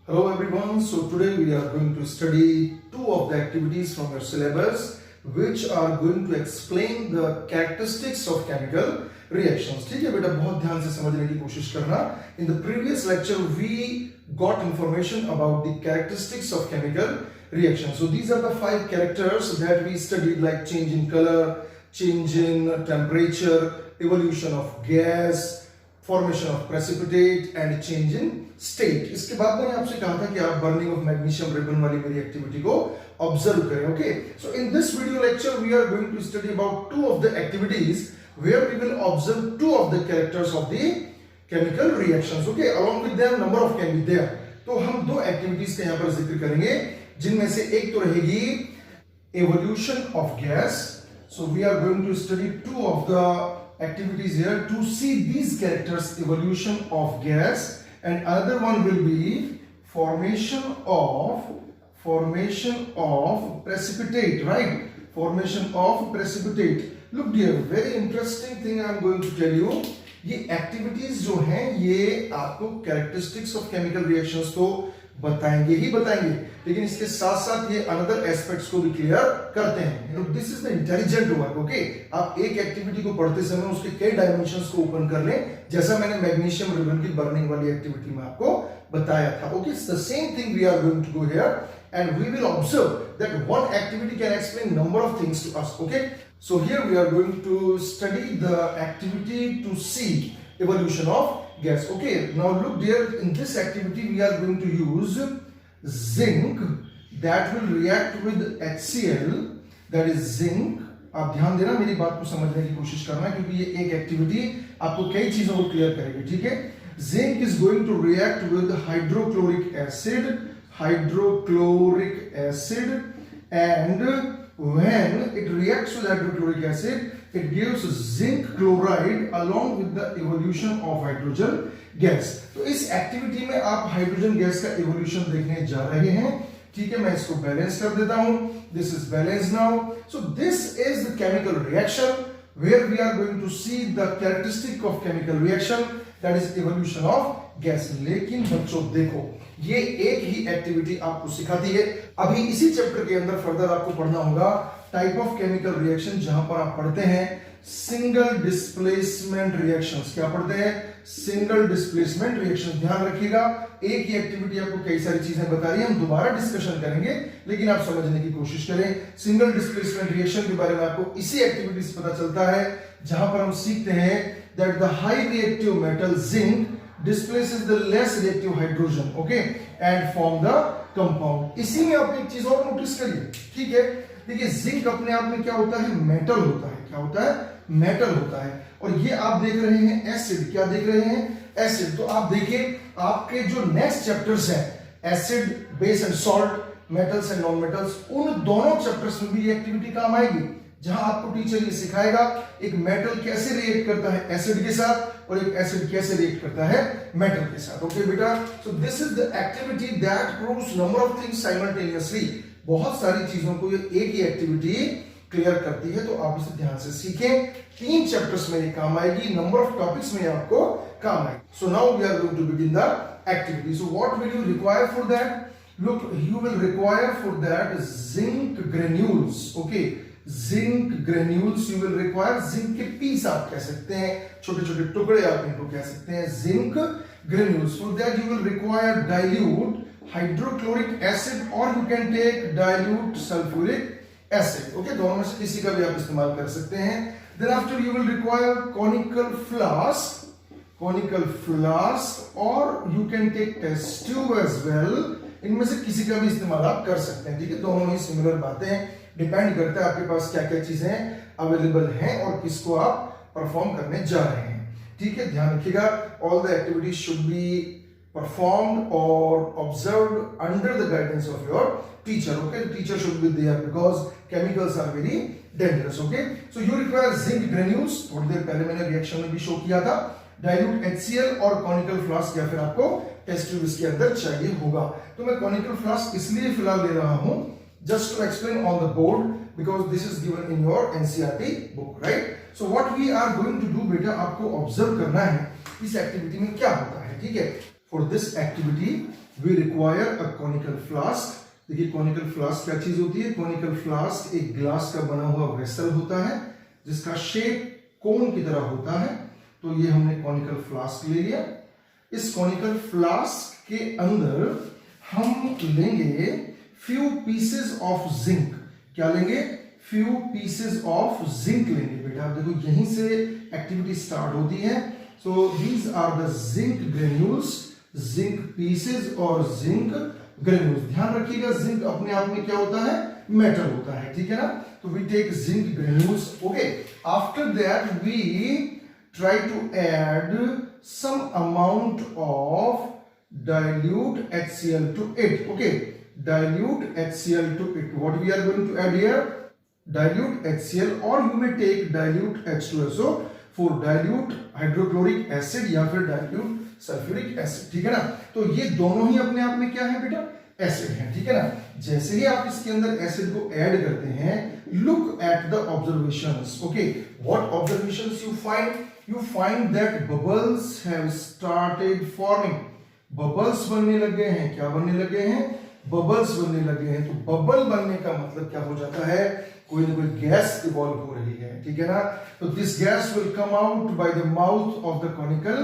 Hello everyone, so today we are going to study two of the activities from your syllabus which are going to explain the characteristics of chemical reactions. ठीक है बेटा, बहुत ध्यान से समझने की कोशिश करना. In the previous lecture we got information about the characteristics of chemical reactions. So these are the 5 characters that we studied, like change in color, change in temperature, evolution of gas, formation of precipitate and change in state. इसके बाद मैंने आपसे कहा था कि आप burning of magnesium ribbon वाली मेरी एक्टिविटी को ऑब्जर्व करें. Okay, so in this video lecture we are going to study about two of the activities where we will observe two of the characters of the chemical reactions. Okay, along with them number of can be there. तो हम दो activities का यहां पर जिक्र करेंगे, जिनमें से एक तो रहेगी evolution of gas. So we are going to study two of the activities here to see these characters, evolution of gas, and another one will be formation of precipitate, right? Formation of precipitate. Look dear, very interesting thing I am going to tell you. ये activities जो हैं ये आपको characteristics of chemical reactions तो बताएंगे ही बताएंगे, लेकिन इसके साथ साथ ये अनदर एस्पेक्ट्स को भी क्लियर करते हैं. This is the intelligent work. Okay, आप एक एक्टिविटी को पढ़ते समय उसके कई डायमेंशंस को ओपन कर लें, जैसा मैंने मैग्नीशियम रिबन की बर्निंग वाली एक्टिविटी में आपको बताया था. Okay, it's the same thing we are going to go here and we will observe that one activity can explain number of things to us. Okay, so here we are going to study the activity to see evolution of gas. Okay, now look dear, in this activity we are going to use zinc that will react with HCl, that is zinc. आप ध्यान देना, मेरी बात को समझने की कोशिश करना, क्योंकि ये एक एक्टिविटी आपको कई चीजों को क्लियर करेगी. ठीक है, zinc is going to react with hydrochloric acid, and when it reacts with hydrochloric acid it gives zinc chloride along with the evolution of hydrogen gas. तो इस एक्टिविटी में आप हाइड्रोजन गैस का इवोल्यूशन देखने जा रहे हैं. ठीक है, मैं इसको बैलेंस कर देता हूं. This is balance now. So this is the chemical reaction where we are going to see the characteristic of chemical reaction, that is evolution of gas. लेकिन बच्चों देखो, ये एक ही एक्टिविटी आपको सिखाती है. अभी इसी चैप्टर के अंदर फर्दर आपको पढ़ना होगा टाइप ऑफ केमिकल रिएक्शन, जहां पर आप पढ़ते हैं सिंगल डिस्प्लेसमेंट रिएक्शंस. क्या पढ़ते हैं? Single displacement reaction. ध्यान रखिएगा, एक ही एक्टिविटी आपको कई सारी चीजें बता रही है, हम दोबारा डिस्कशन करेंगे, लेकिन आप समझने की कोशिश करें. सिंगल डिस्प्लेसमेंट रिएक्शन के बारे में आपको इसी एक्टिविटी से पता चलता है, जहां पर हम सीखते हैं that the high reactive metal zinc displaces the less reactive hydrogen, okay, and form the compound. इसी में आप एक चीज और नोटिस करिए. ठीक है, देखिए जिंक अपने आप में क्या होता है? मेटल होता है. क्या होता है? मेटल होता है. और ये आप देख रहे हैं एसिड. क्या देख रहे हैं? एसिड. तो आप देखिए, आपके जो नेक्स्ट चैप्टर्स हैं, acid, base and salt, metals and non metals, उन दोनों चैप्टर्स में भी ये एक्टिविटी काम आएगी, जहां आपको टीचर ये सिखाएगा एक मेटल कैसे रिएक्ट करता है एसिड के साथ और एक एसिड कैसे रिएक्ट करता है मेटल के साथ. ओके बेटा, सो this is the activity that proves number of things simultaneously. बहुत सारी चीजों को ये एक ही एक्टिविटी क्लियर करती है, तो आप इसे ध्यान से सीखें. 3 चैप्टर्स में ये काम आएगी, नंबर ऑफ टॉपिक्स में आपको काम आएगी. So now we are going to begin the activity. So what will you require for that? Look, you will require for that zinc granules. Okay, zinc granules you will require. zinc के piece आप कह सकते हैं, छोटे छोटे टुकड़े आप इनको कह सकते हैं, zinc granules. For that you will require dilute hydrochloric acid or you can take dilute sulfuric acid. Okay, दोनों में से किसी का भी आप इस्तेमाल कर सकते हैं. Then after you will require conical flask or you can take test tube as well. इनमें से किसी का भी इस्तेमाल आप कर सकते हैं. ठीक है, दोनों ही सिमिलर बातें, डिपेंड करता है आपके पास क्या क्या चीजें अवेलेबल हैं और किसको आप परफॉर्म करने जा रहे हैं. ठीक है, ध्यान रखिएगा, all the activities should be performed और observed under the guidance of your teacher. Okay, teacher should be there because chemicals are very dangerous. Okay, so you require zinc granules, थोड़ी देर पहले मैंने रिएक्शन में भी शो किया था. Dilute HCl और कॉनिकल फ्लास्क, या फिर आपको टेस्ट ट्यूब इसके अंदर चाहिए होगा. तो मैं कॉनिकल फ्लास्क इसलिए फिलहाल ले रहा हूं, just to explain on the board, because this is given in your NCERT book, right? So what we are going to do बेटा, आपको ऑब्जर्व करना है इस एक्टिविटी में क्या होता है. ठीक है, for this activity we require a conical flask. देखिए कॉनिकल फ्लास्क क्या चीज होती है? कॉनिकल फ्लास्क एक ग्लास का बना हुआ वेसल होता है जिसका शेप कोन की तरह होता है। तो ये हमने कॉनिकल फ्लास्क ले लिया। इस कॉनिकल फ्लास्क के अंदर हम लेंगे फ्यू पीसेस ऑफ जिंक। क्या लेंगे? फ्यू पीसेस ऑफ जिंक लेंगे। बेटा आप देखो यहीं से एक्टिविटी स्टार्ट होती है। So these are the zinc granules, zinc pieces और जिंक ग्रेन्यूल्स। ध्यान रखिएगा जिंक अपने आप में क्या होता है? मेटल होता है, ठीक है ना। तो we take zinc granules. Okay, after that we try to add some amount of dilute HCl to it. Okay, dilute HCl to it. What we are going to add here? Dilute HCl, or you may take dilute H2SO for dilute hydrochloric acid या फिर dilute sulfuric acid, ठीक है ना। तो ये दोनों ही अपने आप में क्या है बेटा? एसिड है, ठीक है ना। जैसे ही आप इसके अंदर एसिड को ऐड करते हैं, look at the observations. Okay, what observations you find? You find that bubbles have started forming. Bubbles बनने लग गए हैं। क्या बनने लगे हैं? बबल्स बनने लगे हैं। तो बबल बनने का मतलब क्या हो जाता है? कोई ना कोई गैस इवॉल्व हो रही है, ठीक है ना। तो this gas will come out by the mouth of the conical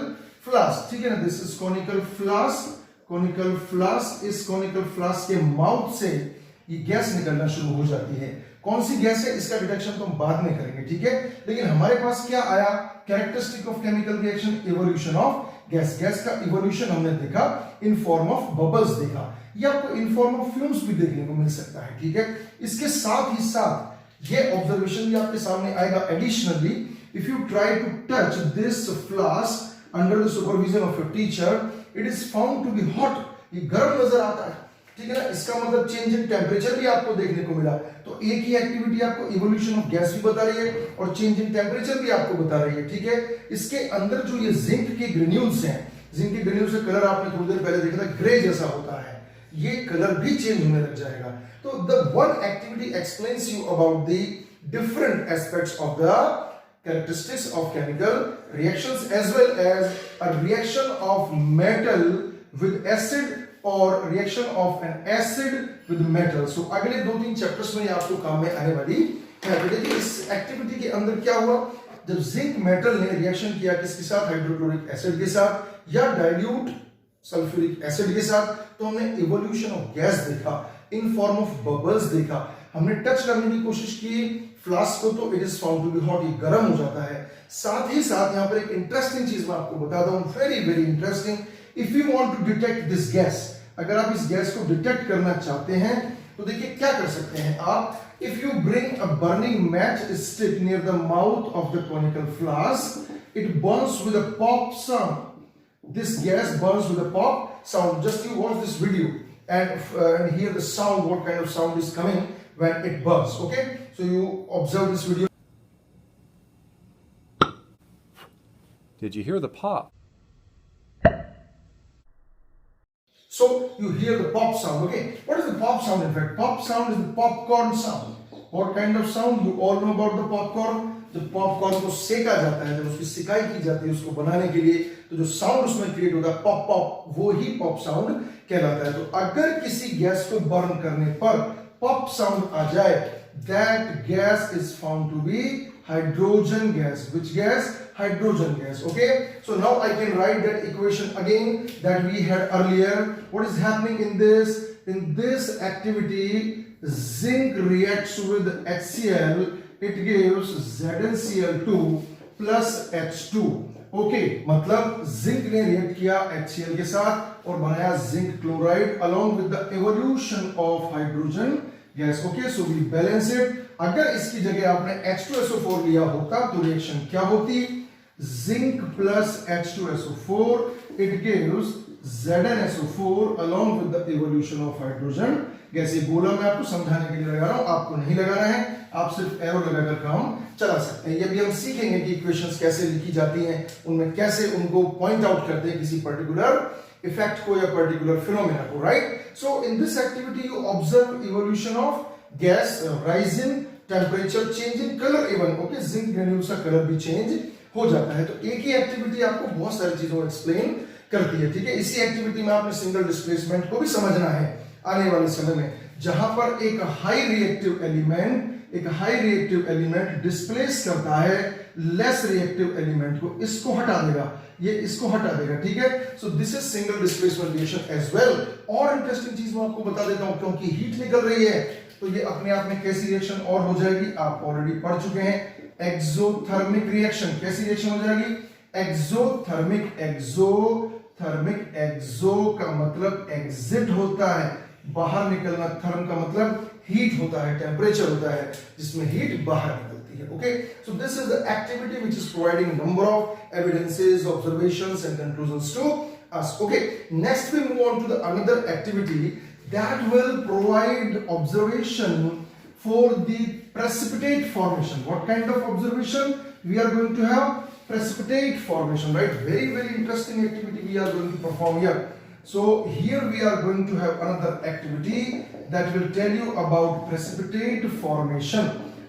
flask, ठीक है ना। This is conical flask. Conical flask, इस कॉनिकल फ्लास्क के माउथ से ये गैस निकलना शुरू हो जाती है। कौन सी गैस है इसका डिटेक्शन तो हम बाद में करेंगे, ठीक है। लेकिन हमारे पास क्या आया? Characteristic of chemical reaction, evolution of gas. Gas का इवोल्यूशन हमने देखा इन फॉर्म ऑफ बबल्स देखा। ये आपको इन फॉर्म ऑफ फ्यूम्स भी देखने को मिल सकता है, ठीक है। इसके साथ ही साथ ये ऑब्जर्वेशन भी आपके सामने आएगा। Additionally if you try to touch this flask under the supervision of your teacher, it is found to be hot. ये गर्म नजर आता है, ठीक है ना। इसका मतलब चेंज इन टेम्परेचर भी आपको देखने को मिला। तो एक ही एक्टिविटी आपको इवोल्यूशन ऑफ गैस भी बता रही है और चेंज इन टेम्परेचर भी आपको बता रही है, ठीक है। इसके अंदर जो ये जिंक के ग्रेन्यूल्स हैं, जिंक के ग्रेन्यूल्स का कलर आपने थोड़ी देर पहले देखा था, ग्रे जैसा होता है। ये कलर भी चेंज होने लग जाएगा। तो the one activity explains you about the different aspects of the characteristics of chemical reactions as well as a reaction of metal with acid और reaction of an acid with metal. So अगले 2-3 chapters में आपको काम में आने वाली है। तो देखिए इस एक्टिविटी के अंदर क्या हुआ? जब जिंक मेटल ने रिएक्शन किया किसके साथ? हाइड्रोक्लोरिक एसिड के साथ या डाइल्यूट सल्फ्यूरिक एसिड के साथ, तो हमने इवोल्यूशन ऑफ गैस देखा इन फॉर्म ऑफ बबल्स देखा। हमने टच करने की कोशिश की फ्लास्क को, तो it is found to be hot, ये गर्म हो जाता है। साथ ही साथ यहाँ पर एक इंटरेस्टिंग चीज मैं आपको बताता हूँ, very very interesting. If you want to detect this gas, अगर आप इस गैस को डिटेक्ट करना चाहते हैं तो देखिए क्या कर सकते हैं आप। If you bring a burning match stick near the mouth of the conical flask, it Burns with a pop sound. This gas Burns with a pop sound. Just you watch this video and hear the sound, what kind of sound is coming when it burns. Okay, so you observe this video. Did you hear the pop? So you hear the pop sound. Okay, what is the pop sound? In fact, pop sound is the popcorn sound. What kind of sound? You all know about the popcorn. जब popcorn को सेका जाता है, जब उसकी सिकाई की जाती है उसको बनाने के लिए, तो जो साउंड उसमें क्रिएट होता है पॉप पॉप, वो ही पॉप साउंड कहलाता है। तो अगर किसी गैस को बर्न करने पर पॉप साउंड आ जाए, that gas is found to be hydrogen gas. Which gas? Hydrogen gas. Okay, so now I can write that equation again that we had earlier. What is happening in this? In this activity, zinc reacts with HCl. It gives ZnCl2 plus H2. Okay, मतलब zinc ने react किया HCl के साथ और बनाया zinc chloride along with the evolution of hydrogen gas. Okay, so we balance it. अगर इसकी जगह आपने H2SO4 लिया होता तो रिएक्शन क्या होती? Zinc plus H2SO4, it gives ZnSO4 along with the evolution of hydrogen gas. ये बोला मैं आपको समझाने के लिए लगा रहा हूं, आपको नहीं लगाना है, आप सिर्फ एरो लगाकर काम चला सकते हैं। ये भी हम सीखेंगे कि इक्वेशंस कैसे लिखी जाती हैं, उनमें कैसे उनको पॉइंट आउट करते हैं किसी पर्टिकुलर इफेक्ट को या पर्टिकुलर फिनोमेना को, right. So in this activity you observe evolution of gas, rise in temperature, change in colour even. Okay, zinc granules का कलर भी चेंज हो जाता है। तो एक ही एक्टिविटी आपको बहुत सारी चीजों को एक्सप्लेन करती है, ठीक है। इसी एक्टिविटी में आपने सिंगल डिस्प्लेसमेंट को भी समझना है आने वाले समय में, जहां पर एक हाई रिएक्टिव एलिमेंट डिस्प्लेस करता है लेस रिएक्टिव एलिमेंट को, इसको हटा देगा, ये इसको हटा देगा, ठीक है। So this is single displacement reaction as well. और इंटरेस्टिंग चीज मैं आपको बता देता हूं, क्योंकि हीट निकल रही है तो ये अपने आप में कैसी रिएक्शन और हो जाएगी, आप ऑलरेडी पढ़ चुके हैं, एक्सोथर्मिक रिएक्शन। कैसी रिएक्शन हो जाएगी, एक्सोथर्मिक। एक्सो का मतलब एग्जिट होता है, बाहर निकलना, थर्म का मतलब हीट होता है, टेम्परेचर होता है, जिसमें हीट बाहर निकलती है। Okay, so this is the activity which is providing number of evidences, observations and conclusions to us. Okay, next we move on to the another activity that will provide observation for the precipitate formation. What kind of observation we are going to have? Precipitate formation, right? Very, very interesting activity we are going to perform here. So here we are going to have another activity that will tell you about precipitate formation.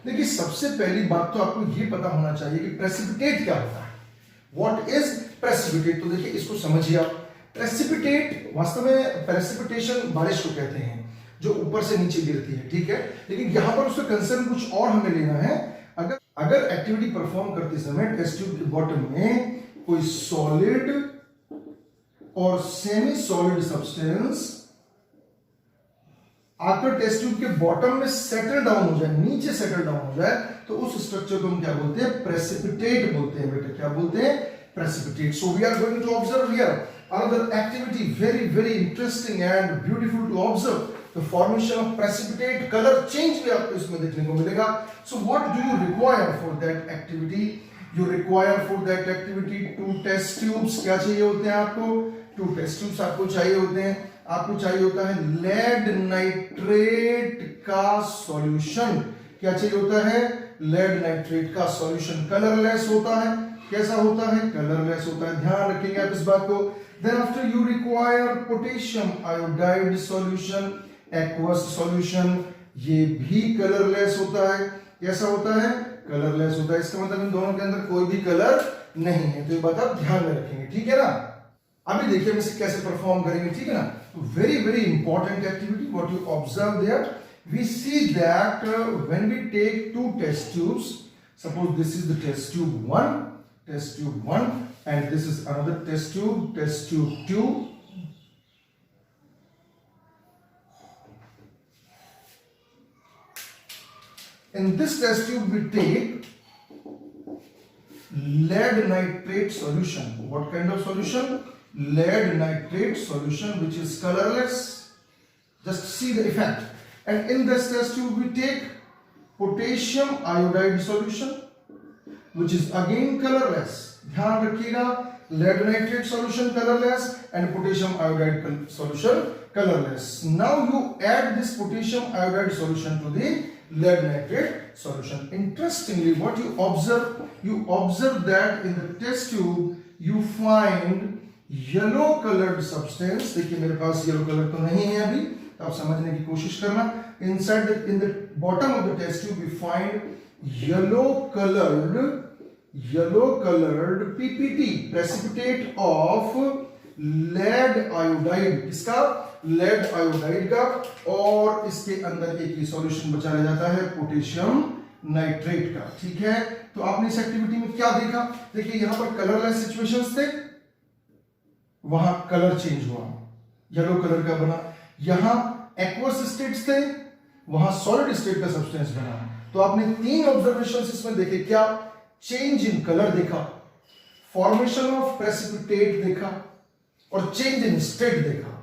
देखिए, सबसे पहली बात तो आपको ये पता होना चाहिए कि precipitate क्या होता है। What is precipitate? तो देखिए, इसको समझिए आप। प्रेसिपिटेट, वास्तव में प्रेसिपिटेशन बारिश को कहते हैं जो ऊपर से नीचे गिरती है, ठीक है। लेकिन यहां पर उसका कंसर्न कुछ और हमें लेना है। अगर एक्टिविटी परफॉर्म करते समय टेस्ट ट्यूब के बॉटम में कोई सॉलिड और सेमी सॉलिड सब्सटेंस आकर टेस्ट ट्यूब के बॉटम में सेटल डाउन हो जाए, नीचे सेटल डाउन हो जाए, तो उस स्ट्रक्चर को हम क्या बोलते हैं, प्रेसिपिटेट बोलते हैं बेटा। क्या बोलते हैं, precipitate. So we are going to observe here another activity, very interesting and beautiful to observe, the formation of precipitate। color change भी आपको इसमें देखने को मिलेगा। So what do you require for that activity? You require for that activity 2 test tubes। क्या चाहिए होते हैं आपको, 2 test tubes आपको चाहिए होते हैं। आपको चाहिए होता है लेड नाइट्रेट का सॉल्यूशन। क्या चाहिए होता है, लेड नाइट्रेट का सॉल्यूशन। कलरलेस होता है, कैसा होता है, कलरलेस होता है, ध्यान रखेंगे आप इस बात को। Thereafter you require potassium iodide solution, aqueous solution। ये भी कलरलेस होता है। कैसा होता है, कलरलेस होता है। इसका मतलब इन दोनों के अंदर कोई भी कलर नहीं है, तो ये बात आप ध्यान में रखेंगे, ठीक है ना। अभी देखिए हम इसे कैसे परफॉर्म करेंगे, ठीक है ना। तो very important activity what you observe there, we see that when we take 2 test tubes, suppose this is the test tube 1 and this is another test tube 2। In this test tube we take lead nitrate solution। What kind of solution, lead nitrate solution, which is colorless। Just see the effect। And in this test tube we take potassium iodide solution, which is again colorless। ध्यान रखिएगा, lead nitrate solution colorless and potassium iodide solution colorless। Now you add this potassium iodide solution to the lead nitrate solution। Interestingly, what you observe that in the test tube you find yellow colored substance। देखिए मेरे पास yellow color तो नहीं है अभी, तो आप समझने की कोशिश करना। In the bottom of the test tube we find yellow colored PPT, precipitate of lead iodide। किसका, lead iodide का। और इसके अंदर एक ही सॉल्यूशन बचा रह जाता है, पोटेशियम नाइट्रेट का, ठीक है। तो आपने इस एक्टिविटी में क्या देखा, देखिए यहां पर कलरलेस सिचुएशंस थे, वहां कलर चेंज हुआ, येलो कलर का बना। यहां एक्वस स्टेट्स थे, वहां सॉलिड स्टेट का सब्सटेंस बना। तो आपने 3 ऑब्जर्वेशंस इसमें देखे। क्या, चेंज इन कलर देखा, फॉर्मेशन ऑफ प्रेसिपिटेट देखा, और चेंज इन स्टेट देखा।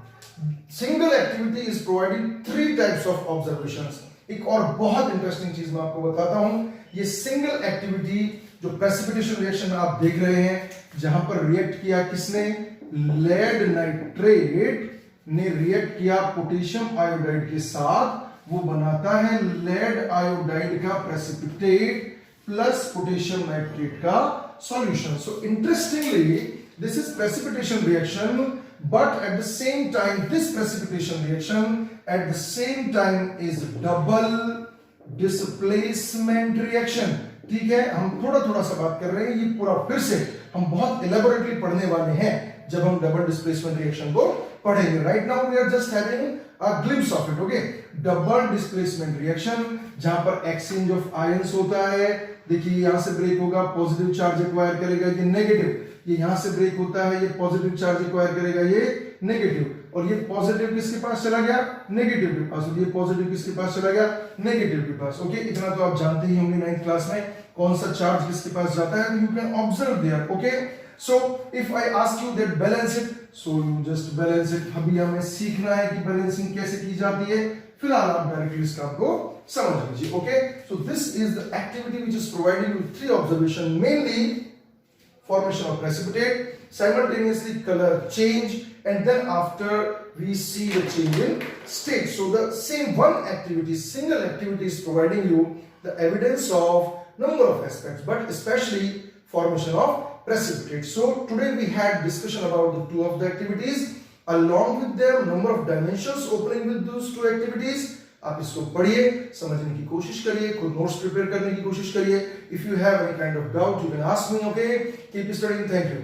Single activity is providing 3 types of observations. एक और बहुत इंटरेस्टिंग चीज मैं आपको बताता हूं, ये सिंगल एक्टिविटी जो प्रेसिपिटेशन रिएक्शन आप देख रहे हैं, जहां पर रिएक्ट किया किसने, लेड नाइट्रेट ने रिएक्ट किया पोटेशियम आयोडाइड के साथ, वो बनाता है लेड आयोडाइड का प्रेसिपिटेट प्लस पोटेशियम नाइट्रेट का solution. So interestingly this is precipitation reaction, but at the same time this precipitation reaction at the same time is double displacement reaction। ठीक है, हम थोड़ा सा बात कर रहे हैं, ये पूरा फिर से हम बहुत एलेबोरेटली पढ़ने वाले हैं। जब हम डबल डिस्प्लेसमेंट रिएक्शन को पढ़ेंगे. Right now we are just having a glimpse of it. Okay, double displacement reaction जहां पर एक्सचेंज ऑफ आयंस होता है. देखिए यहां से ब्रेक होगा, पॉजिटिव चार्ज एक्वायर करेगा, ये नेगेटिव. ये यहां से ब्रेक होता है, ये पॉजिटिव चार्ज एक्वायर करेगा, ये नेगेटिव. और ये पॉजिटिव किसके पास चला गया? नेगेटिव के पास. और ये पॉजिटिव किसके पास चला गया? नेगेटिव के पास. ओके, इतना तो आप जानते ही होंगे 9th क्लास में कौन सा चार्ज किसके पास जाता है. You can observe there. Okay, so if I ask you that balance it, so you just balance it. अभी हमें सीखना है कि बैलेंसिंग कैसे की जाती है. फिलहाल आप डायरेक्टली इस काम को समझ लीजिए. Okay, so this is the activity which is providing you 3 observation, mainly formation of precipitate, simultaneously color change, and then after we see the change in state. So the same one activity, single activity is providing you the evidence of number of aspects, but especially formation of precipitate. So today we had discussion about the 2 of the activities. Along with them, number of dimensions opening with those 2 activities. आप इसको पढ़िए, समझने की कोशिश करिए, खुद notes prepare करने की कोशिश करिए. If you have any kind of doubt you can ask me. Okay, keep studying. Thank you.